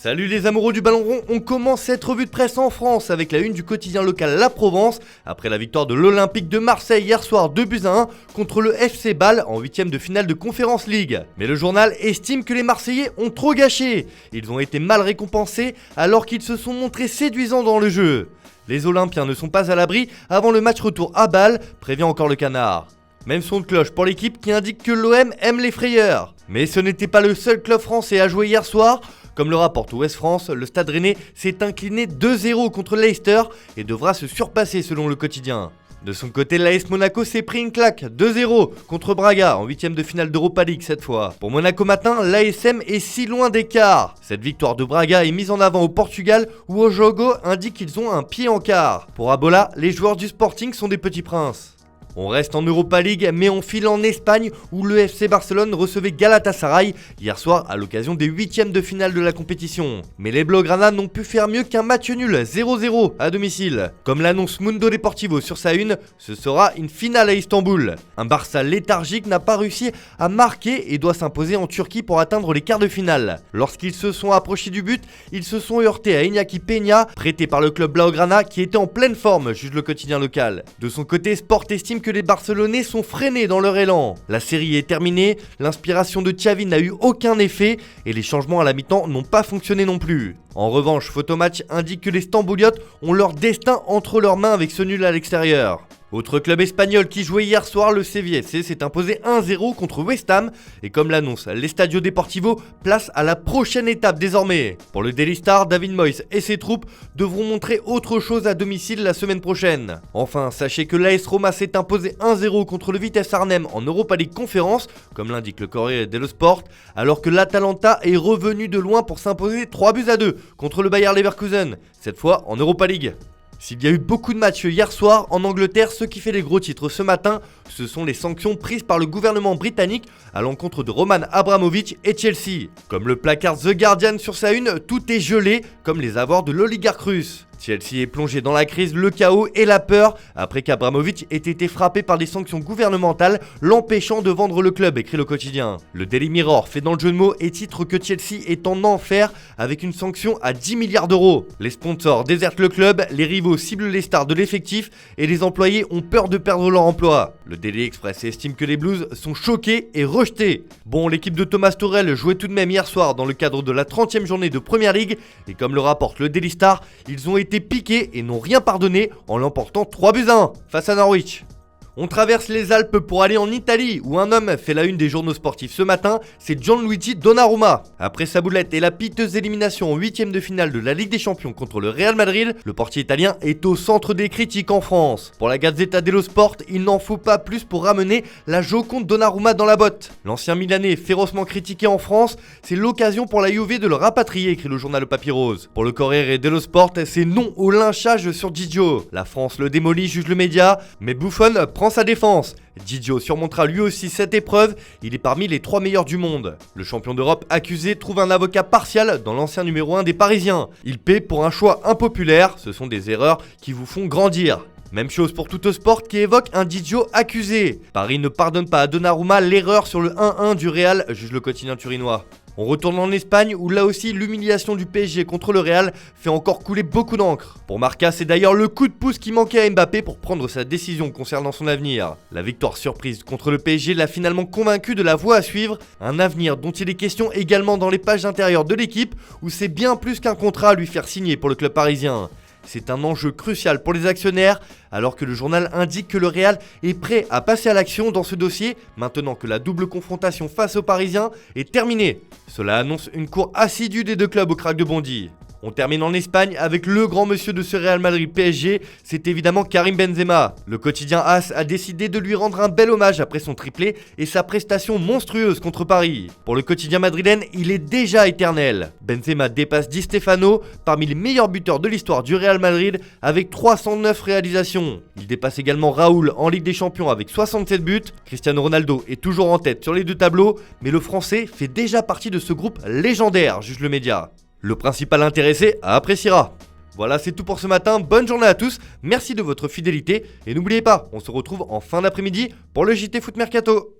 Salut les amoureux du ballon rond, on commence cette revue de presse en France avec la une du quotidien local La Provence après la victoire de l'Olympique de Marseille hier soir 2-1 contre le FC Bâle en 8ème de finale de Conference League. Mais le journal estime que les Marseillais ont trop gâché. Ils ont été mal récompensés alors qu'ils se sont montrés séduisants dans le jeu. Les Olympiens ne sont pas à l'abri avant le match retour à Bâle, prévient encore le Canard. Même son de cloche pour l'équipe qui indique que l'OM aime les frayeurs. Mais ce n'était pas le seul club français à jouer hier soir. Comme le rapporte Ouest France, le Stade Rennais s'est incliné 2-0 contre Leicester et devra se surpasser selon le quotidien. De son côté, l'AS Monaco s'est pris une claque 2-0 contre Braga en 8ème de finale d'Europa League cette fois. Pour Monaco Matin, l'ASM est si loin d'écart. Cette victoire de Braga est mise en avant au Portugal où Ojogo indique qu'ils ont un pied en quart. Pour Abola, les joueurs du Sporting sont des petits princes. On reste en Europa League, mais on file en Espagne où le FC Barcelone recevait Galatasaray hier soir à l'occasion des 8ème de finale de la compétition. Mais les Blaugrana n'ont pu faire mieux qu'un match nul 0-0 à domicile. Comme l'annonce Mundo Deportivo sur sa une, ce sera une finale à Istanbul. Un Barça léthargique n'a pas réussi à marquer et doit s'imposer en Turquie pour atteindre les quarts de finale. Lorsqu'ils se sont approchés du but, ils se sont heurtés à Iñaki Peña, prêté par le club Blaugrana qui était en pleine forme, juge le quotidien local. De son côté, Sport estime que les Barcelonais sont freinés dans leur élan. La série est terminée, l'inspiration de Xavi n'a eu aucun effet et les changements à la mi-temps n'ont pas fonctionné non plus. En revanche, Photomatch indique que les Stambouliotes ont leur destin entre leurs mains avec ce nul à l'extérieur. Autre club espagnol qui jouait hier soir, le Sevilla FC s'est imposé 1-0 contre West Ham et comme l'annonce l'Estadio Deportivo, place à la prochaine étape désormais. Pour le Daily Star, David Moyes et ses troupes devront montrer autre chose à domicile la semaine prochaine. Enfin, sachez que l'AS Roma s'est imposé 1-0 contre le Vitesse Arnhem en Europa League Conférence, comme l'indique le Corriere dello Sport, alors que l'Atalanta est revenu de loin pour s'imposer 3-2 contre le Bayer Leverkusen, cette fois en Europa League. S'il y a eu beaucoup de matchs hier soir, en Angleterre, ce qui fait les gros titres ce matin, ce sont les sanctions prises par le gouvernement britannique à l'encontre de Roman Abramovich et Chelsea. Comme le placard The Guardian sur sa une, tout est gelé, comme les avoirs de l'oligarque russe. Chelsea est plongé dans la crise, le chaos et la peur après qu'Abramovich ait été frappé par des sanctions gouvernementales l'empêchant de vendre le club, écrit le quotidien. Le Daily Mirror fait dans le jeu de mots et titre que Chelsea est en enfer avec une sanction à 10 milliards d'euros. Les sponsors désertent le club, les rivaux ciblent les stars de l'effectif et les employés ont peur de perdre leur emploi. Le Daily Express estime que les Blues sont choqués et rejetés. Bon, l'équipe de Thomas Tuchel jouait tout de même hier soir dans le cadre de la 30e journée de Premier League et comme le rapporte le Daily Star, ils ont été piqués et n'ont rien pardonné en l'emportant 3-1 face à Norwich. On traverse les Alpes pour aller en Italie où un homme fait la une des journaux sportifs ce matin, c'est Gianluigi Donnarumma. Après sa boulette et la piteuse élimination en 8ème de finale de la Ligue des Champions contre le Real Madrid, le portier italien est au centre des critiques en France. Pour la Gazzetta dello Sport, il n'en faut pas plus pour ramener la Joconde Donnarumma dans la botte. L'ancien Milanais férocement critiqué en France, c'est l'occasion pour la Juve de le rapatrier, écrit le journal Le Papier Rose. Pour le Corriere dello Sport, c'est non au lynchage sur Gigio. La France le démolit, juge le média, mais Buffon prend sa défense. Gigio surmontera lui aussi cette épreuve, il est parmi les 3 meilleurs du monde. Le champion d'Europe accusé trouve un avocat partial dans l'ancien numéro 1 des Parisiens. Il paie pour un choix impopulaire, ce sont des erreurs qui vous font grandir. Même chose pour Tuttosport qui évoque un Gigio accusé. Paris ne pardonne pas à Donnarumma l'erreur sur le 1-1 du Real, juge le quotidien turinois. On retourne en Espagne où là aussi l'humiliation du PSG contre le Real fait encore couler beaucoup d'encre. Pour Marca, c'est d'ailleurs le coup de pouce qui manquait à Mbappé pour prendre sa décision concernant son avenir. La victoire surprise contre le PSG l'a finalement convaincu de la voie à suivre, un avenir dont il est question également dans les pages intérieures de l'équipe où c'est bien plus qu'un contrat à lui faire signer pour le club parisien. C'est un enjeu crucial pour les actionnaires, alors que le journal indique que le Real est prêt à passer à l'action dans ce dossier, maintenant que la double confrontation face aux Parisiens est terminée. Cela annonce une cour assidue des deux clubs au crack de Bondy. On termine en Espagne avec le grand monsieur de ce Real Madrid PSG, c'est évidemment Karim Benzema. Le quotidien AS a décidé de lui rendre un bel hommage après son triplé et sa prestation monstrueuse contre Paris. Pour le quotidien madrilène, il est déjà éternel. Benzema dépasse Di Stefano parmi les meilleurs buteurs de l'histoire du Real Madrid avec 309 réalisations. Il dépasse également Raoul en Ligue des Champions avec 67 buts. Cristiano Ronaldo est toujours en tête sur les deux tableaux, mais le Français fait déjà partie de ce groupe légendaire, juge le média. Le principal intéressé appréciera. Voilà, c'est tout pour ce matin. Bonne journée à tous. Merci de votre fidélité. Et n'oubliez pas, on se retrouve en fin d'après-midi pour le JT Foot Mercato.